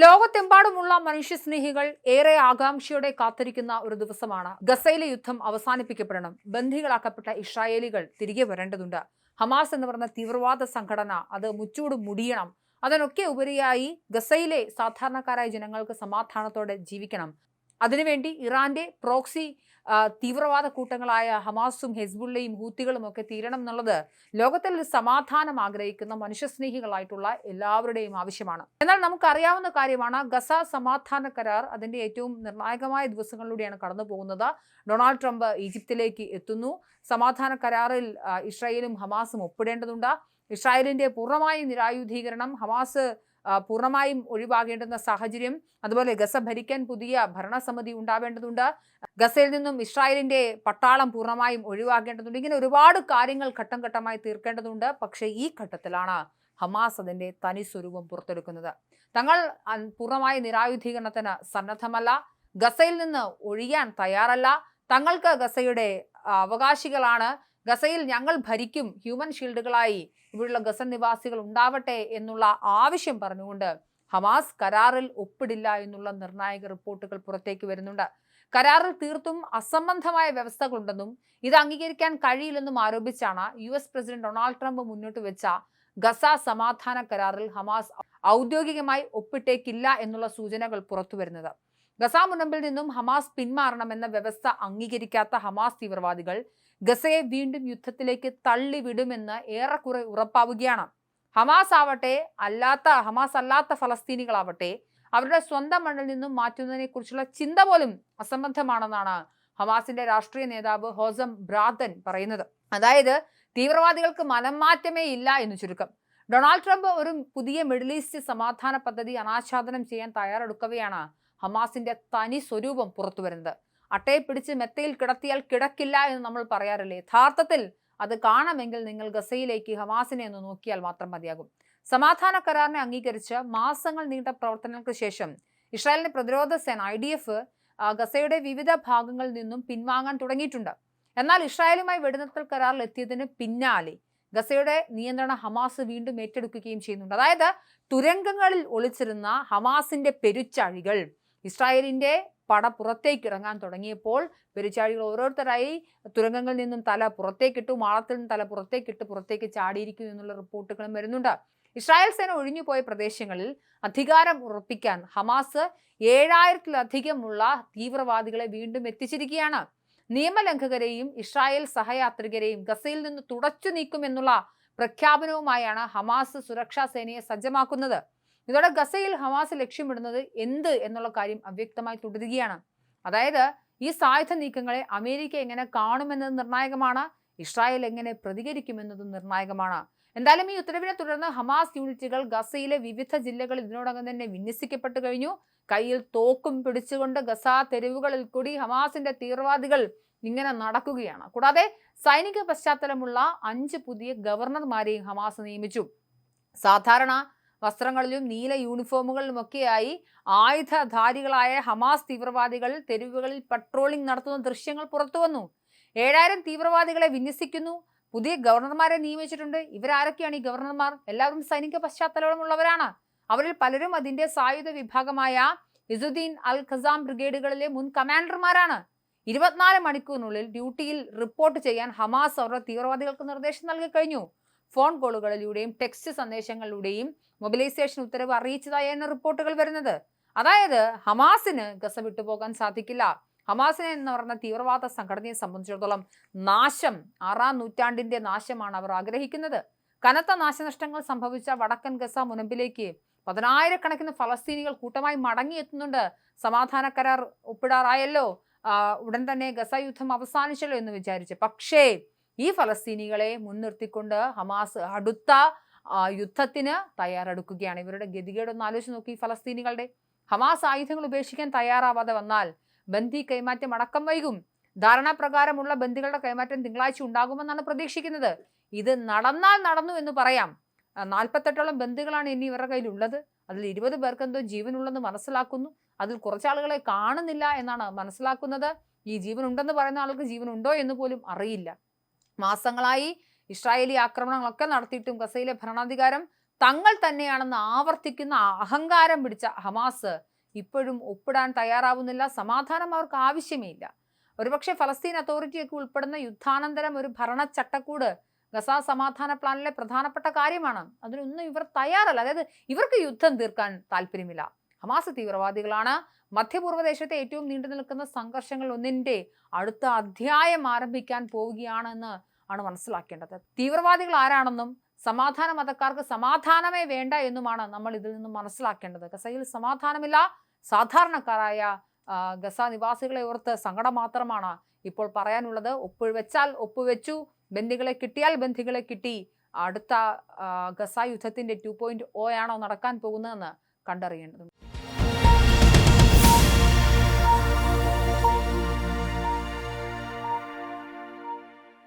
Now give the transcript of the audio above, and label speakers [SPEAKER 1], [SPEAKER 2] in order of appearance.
[SPEAKER 1] ലോകത്തെമ്പാടുമുള്ള മനുഷ്യസ്നേഹികൾ ഏറെ ആകാംക്ഷയോടെ കാത്തിരിക്കുന്ന ഒരു ദിവസമാണ്. ഗസയിലെ യുദ്ധം അവസാനിപ്പിക്കപ്പെടണം. ബന്ദികളാക്കപ്പെട്ട ഇസ്രായേലികൾ തിരികെ വരേണ്ടതുണ്ട്. ഹമാസ് എന്ന് പറയുന്ന തീവ്രവാദ സംഘടന അത് മുച്ചൂട് മുടിയണം. അതിനൊക്കെ ഉപരിയായി ഗസയിലെ സാധാരണക്കാരായ ജനങ്ങൾക്ക് സമാധാനത്തോടെ ജീവിക്കണം. അതിനുവേണ്ടി ഇറാന്റെ പ്രോക്സി തീവ്രവാദ കൂട്ടങ്ങളായ ഹമാസും ഹെസ്ബുള്ളയും ഹൂത്തികളും ഒക്കെ തീരണം എന്നുള്ളത് ലോകത്തിൽ സമാധാനം ആഗ്രഹിക്കുന്ന മനുഷ്യസ്നേഹികളായിട്ടുള്ള എല്ലാവരുടെയും ആവശ്യമാണ്. എന്നാൽ നമുക്കറിയാവുന്ന കാര്യമാണ്, ഗസ സമാധാന കരാർ അതിന്റെ ഏറ്റവും നിർണായകമായ ദിവസങ്ങളിലൂടെയാണ് കടന്നു പോകുന്നത്. ഡൊണാൾഡ് ട്രംപ് ഈജിപ്തിലേക്ക് എത്തുന്നു. സമാധാന കരാറിൽ ഇസ്രായേലും ഹമാസും ഒപ്പിടേണ്ടതുണ്ട്. ഇസ്രായേലിന്റെ പൂർണ്ണമായ നിരായുധീകരണം, ഹമാസ് പൂർണ്ണമായും ഒഴിവാകേണ്ടുന്ന സാഹചര്യം, അതുപോലെ ഗസ ഭരിക്കാൻ പുതിയ ഭരണസമിതി ഉണ്ടാവേണ്ടതുണ്ട്. ഗസയിൽ നിന്നും ഇസ്രായേലിന്റെ പട്ടാളം പൂർണ്ണമായും ഒഴിവാക്കേണ്ടതുണ്ട്. ഇങ്ങനെ ഒരുപാട് കാര്യങ്ങൾ ഘട്ടം ഘട്ടമായി തീർക്കേണ്ടതുണ്ട്. പക്ഷേ ഈ ഘട്ടത്തിലാണ് ഹമാസ് അതിന്റെ തനി സ്വരൂപം പുറത്തെടുക്കുന്നത്. തങ്ങൾ പൂർണ്ണമായ നിരായുധീകരണത്തിന് സന്നദ്ധമല്ല, ഗസയിൽ നിന്ന് ഒഴിയാൻ തയ്യാറല്ല, തങ്ങൾക്ക് ഗസയുടെ അവകാശികളാണ്, ഗസയിൽ ഞങ്ങൾ ഭരിക്കും, ഹ്യൂമൻ ഷീൽഡുകളായി ഇവിടെയുള്ള ഗസ നിവാസികൾ ഉണ്ടാവട്ടെ എന്നുള്ള ആവശ്യം പറഞ്ഞുകൊണ്ട് ഹമാസ് കരാറിൽ ഒപ്പിടില്ല എന്നുള്ള നിർണായക റിപ്പോർട്ടുകൾ പുറത്തേക്ക് വരുന്നുണ്ട്. കരാറിൽ തീർത്തും അസംബന്ധമായ വ്യവസ്ഥകളുണ്ടെന്നും ഇത് അംഗീകരിക്കാൻ കഴിയില്ലെന്നും ആരോപിച്ചാണ് US പ്രസിഡന്റ് ഡൊണാൾഡ് ട്രംപ് മുന്നോട്ട് വെച്ച ഗസ സമാധാന കരാറിൽ ഹമാസ് ഔദ്യോഗികമായി ഒപ്പിട്ടേക്കില്ല എന്നുള്ള സൂചനകൾ പുറത്തു വരുന്നത്. ഗസ മുനമ്പിൽ നിന്നും ഹമാസ് പിന്മാറണമെന്ന വ്യവസ്ഥ അംഗീകരിക്കാത്ത ഹമാസ് തീവ്രവാദികൾ ഗസയെ വീണ്ടും യുദ്ധത്തിലേക്ക് തള്ളിവിടുമെന്ന് ഏറെക്കുറെ ഉറപ്പാവുകയാണ്. ഹമാസ് അല്ലാത്ത ഫലസ്തീനികളാവട്ടെ അവരുടെ സ്വന്തം മണ്ണിൽ നിന്നും മാറ്റുന്നതിനെ കുറിച്ചുള്ള ചിന്ത പോലും അസംബന്ധമാണെന്നാണ് ഹമാസിന്റെ രാഷ്ട്രീയ നേതാവ് ഹോസം ബ്രാദൻ പറയുന്നത്. അതായത് തീവ്രവാദികൾക്ക് മനംമാറ്റമേ ഇല്ല എന്ന് ചുരുക്കം. ഡൊണാൾഡ് ട്രംപ് ഒരു പുതിയ മിഡിൽ ഈസ്റ്റ് സമാധാന പദ്ധതി അനാച്ഛാദനം ചെയ്യാൻ തയ്യാറെടുക്കവെയാണ് ഹമാസിന്റെ തനി സ്വരൂപം പുറത്തു വരുന്നത്. അട്ടയെ പിടിച്ച് മെത്തയിൽ കിടത്തിയാൽ കിടക്കില്ല എന്ന് നമ്മൾ പറയാറില്ലേ? യഥാർത്ഥത്തിൽ അത് കാണണമെങ്കിൽ നിങ്ങൾ ഗസയിലേക്ക് ഹമാസിനെ ഒന്ന് നോക്കിയാൽ മാത്രം മതിയാകും. സമാധാന കരാറിനെ അംഗീകരിച്ച് മാസങ്ങൾ നീണ്ട പ്രവർത്തനങ്ങൾക്ക് ശേഷം ഇസ്രായേലിന്റെ പ്രതിരോധ സേന IDF ഗസയുടെ വിവിധ ഭാഗങ്ങളിൽ നിന്നും പിൻവാങ്ങാൻ തുടങ്ങിയിട്ടുണ്ട്. എന്നാൽ ഇസ്രായേലുമായി വെടിനിർത്തൽ കരാറിൽ എത്തിയതിന് പിന്നാലെ ഗസയുടെ നിയന്ത്രണം ഹമാസ് വീണ്ടും ഏറ്റെടുക്കുകയും ചെയ്യുന്നുണ്ട്. അതായത് തുരങ്കങ്ങളിൽ ഒളിച്ചിരുന്ന ഹമാസിന്റെ പെരുച്ചാഴികൾ ഇസ്രായേലിന്റെ പട പുറത്തേക്ക് ഇറങ്ങാൻ തുടങ്ങിയപ്പോൾ പെരുച്ചാഴികൾ ഓരോരുത്തരായി തുരങ്കങ്ങളിൽ നിന്നും തല പുറത്തേക്കിട്ടു, മാളത്തിൽ നിന്ന് തല പുറത്തേക്ക് ചാടിയിരിക്കുന്നു എന്നുള്ള റിപ്പോർട്ടുകളും വരുന്നുണ്ട്. ഇസ്രായേൽ സേന ഒഴിഞ്ഞുപോയ പ്രദേശങ്ങളിൽ അധികാരം ഉറപ്പിക്കാൻ ഹമാസ് 7000-ലധികമുള്ള തീവ്രവാദികളെ വീണ്ടും എത്തിച്ചിരിക്കുകയാണ്. നിയമലംഘകരെയും ഇസ്രായേൽ സഹയാത്രികരെയും ഗസയിൽ നിന്ന് തുടച്ചു നീക്കുമെന്നുള്ള പ്രഖ്യാപനവുമായാണ് ഹമാസ് സുരക്ഷാ സേനയെ സജ്ജമാക്കുന്നത്. ഇതോടെ ഗസയിൽ ഹമാസ് ലക്ഷ്യമിടുന്നത് എന്ത് എന്നുള്ള കാര്യം അവ്യക്തമായി തുടരുകയാണ്. അതായത് ഈ സായുധ നീക്കങ്ങളെ അമേരിക്ക എങ്ങനെ കാണുമെന്നത് നിർണായകമാണ്, ഇസ്രായേൽ എങ്ങനെ പ്രതികരിക്കുമെന്നതും നിർണായകമാണ്. എന്തായാലും ഈ ഉത്തരവിനെ തുടർന്ന് ഹമാസ് യൂണിറ്റുകൾ ഗസയിലെ വിവിധ ജില്ലകളിൽ ഇതിനോടകം തന്നെ വിന്യസിക്കപ്പെട്ടു കഴിഞ്ഞു. കയ്യിൽ തോക്കും പിടിച്ചുകൊണ്ട് ഗസ തെരുവുകളിൽ കൂടി ഹമാസിന്റെ തീവ്രവാദികൾ ഇങ്ങനെ നടക്കുകയാണ്. കൂടാതെ സൈനിക പശ്ചാത്തലമുള്ള 5 പുതിയ ഗവർണർമാരെയും ഹമാസ് നിയമിച്ചു. സാധാരണ വസ്ത്രങ്ങളിലും നീല യൂണിഫോമുകളിലുമൊക്കെയായി ആയുധധാരികളായ ഹമാസ് തീവ്രവാദികൾ തെരുവുകളിൽ പട്രോളിംഗ് നടത്തുന്ന ദൃശ്യങ്ങൾ പുറത്തു വന്നു. 7000 തീവ്രവാദികളെ വിന്യസിക്കുന്നു, പുതിയ ഗവർണർമാരെ നിയമിച്ചിട്ടുണ്ട്. ഇവരാരൊക്കെയാണ് ഈ ഗവർണർമാർ? എല്ലാവരും സൈനിക പശ്ചാത്തലമുള്ളവരാണ്. അവരിൽ പലരും അതിന്റെ സായുധ വിഭാഗമായ ഇസുദ്ദീൻ അൽ ഖസാം ബ്രിഗേഡുകളിലെ മുൻ കമാൻഡർമാരാണ്. 24 മണിക്കൂറിനുള്ളിൽ ഡ്യൂട്ടിയിൽ റിപ്പോർട്ട് ചെയ്യാൻ ഹമാസ് അവരുടെ തീവ്രവാദികൾക്ക് നിർദ്ദേശം നൽകി കഴിഞ്ഞു. ഫോൺ കോളുകളിലൂടെയും ടെക്സ്റ്റ് സന്ദേശങ്ങളിലൂടെയും മൊബിലൈസേഷൻ ഉത്തരവ് അറിയിച്ചതായാണ് റിപ്പോർട്ടുകൾ വരുന്നത്. അതായത് ഹമാസിന് ഗസ വിട്ടുപോകാൻ സാധിക്കില്ല. ഹമാസിനെ എന്ന് പറഞ്ഞ തീവ്രവാദ സംഘടനയെ സംബന്ധിച്ചിടത്തോളം നാശം, 6-ാം നൂറ്റാണ്ടിന്റെ നാശമാണ് അവർ ആഗ്രഹിക്കുന്നത്. കനത്ത നാശനഷ്ടങ്ങൾ സംഭവിച്ച വടക്കൻ ഗസ മുനമ്പിലേക്ക് 10,000-കണക്കിന് ഫലസ്തീനികൾ കൂട്ടമായി മടങ്ങിയെത്തുന്നുണ്ട്. സമാധാന കരാർ ഒപ്പിടാറായല്ലോ, ഉടൻ തന്നെ ഗസ യുദ്ധം അവസാനിച്ചല്ലോ എന്ന് വിചാരിച്ച്. പക്ഷേ ഈ ഫലസ്തീനികളെ മുൻനിർത്തിക്കൊണ്ട് ഹമാസ് അടുത്ത യുദ്ധത്തിന് തയ്യാറെടുക്കുകയാണ്. ഇവരുടെ ഗതികേടൊന്ന് ആലോചിച്ച് നോക്കി. ഫലസ്തീനികളുടെ ഹമാസ് ആയുധങ്ങൾ ഉപേക്ഷിക്കാൻ തയ്യാറാവാതെ വന്നാൽ ബന്ദി കൈമാറ്റം അടക്കം വൈകും. ധാരണാപ്രകാരമുള്ള ബന്ദികളുടെ കൈമാറ്റം തിങ്കളാഴ്ച ഉണ്ടാകുമെന്നാണ് പ്രതീക്ഷിക്കുന്നത്. ഇത് നടന്നാൽ നടന്നു എന്ന് പറയാം. 48ഓളം ബന്ദികളാണ് ഇനി ഇവരുടെ കയ്യിലുള്ളത്. അതിൽ 20 പേർക്ക് എന്തോ ജീവനുള്ളെന്ന് മനസ്സിലാക്കുന്നു. അതിൽ കുറച്ചാളുകളെ കാണുന്നില്ല എന്നാണ് മനസ്സിലാക്കുന്നത്. ഈ ജീവൻ ഉണ്ടെന്ന് പറയുന്ന ആൾക്ക് ജീവനുണ്ടോ എന്ന് പോലും അറിയില്ല. മാസങ്ങളായി ഇസ്രായേലി ആക്രമണങ്ങളൊക്കെ നടത്തിയിട്ടും ഗസയിലെ ഭരണാധികാരം തങ്ങൾ തന്നെയാണെന്ന് ആവർത്തിക്കുന്ന അഹങ്കാരം പിടിച്ച ഹമാസ് ഇപ്പോഴും ഒപ്പിടാൻ തയ്യാറാവുന്നില്ല. സമാധാനം അവർക്ക് ആവശ്യമേ ഇല്ല. ഒരുപക്ഷെ ഫലസ്തീൻ അതോറിറ്റിയൊക്കെ ഉൾപ്പെടുന്ന യുദ്ധാനന്തരം ഒരു ഭരണ ചട്ടക്കൂട് ഗസ സമാധാന പ്ലാനിലെ പ്രധാനപ്പെട്ട കാര്യമാണ്. അതിനൊന്നും ഇവർ തയ്യാറല്ല. അതായത് ഇവർക്ക് യുദ്ധം തീർക്കാൻ താല്പര്യമില്ല. ഹമാസ് തീവ്രവാദികളാണ്. മധ്യപൂർവ്വദേശത്തെ ഏറ്റവും നീണ്ടു നിൽക്കുന്ന സംഘർഷങ്ങൾ ഒന്നിന്റെ അടുത്ത അധ്യായം ആരംഭിക്കാൻ പോവുകയാണെന്ന് ആണ് മനസ്സിലാക്കേണ്ടത്. തീവ്രവാദികൾ ആരാണെന്നും സമാധാന മതക്കാർക്ക് സമാധാനമേ വേണ്ട എന്നുമാണ് നമ്മൾ ഇതിൽ നിന്നും മനസ്സിലാക്കേണ്ടത്. ഗസയിൽ സമാധാനമില്ല. സാധാരണക്കാരായ ഗസ നിവാസികളെ ഓർത്ത് സങ്കടം മാത്രമാണ് ഇപ്പോൾ പറയാനുള്ളത്. ഒപ്പുവെച്ചാൽ ഒപ്പുവെച്ചു, ബന്ദികളെ കിട്ടിയാൽ ബന്ദികളെ കിട്ടി. അടുത്ത ഗസ യുദ്ധത്തിന്റെ 2.0 ആണോ നടക്കാൻ പോകുന്നതെന്ന് കണ്ടറിയേണ്ടതുണ്ട്.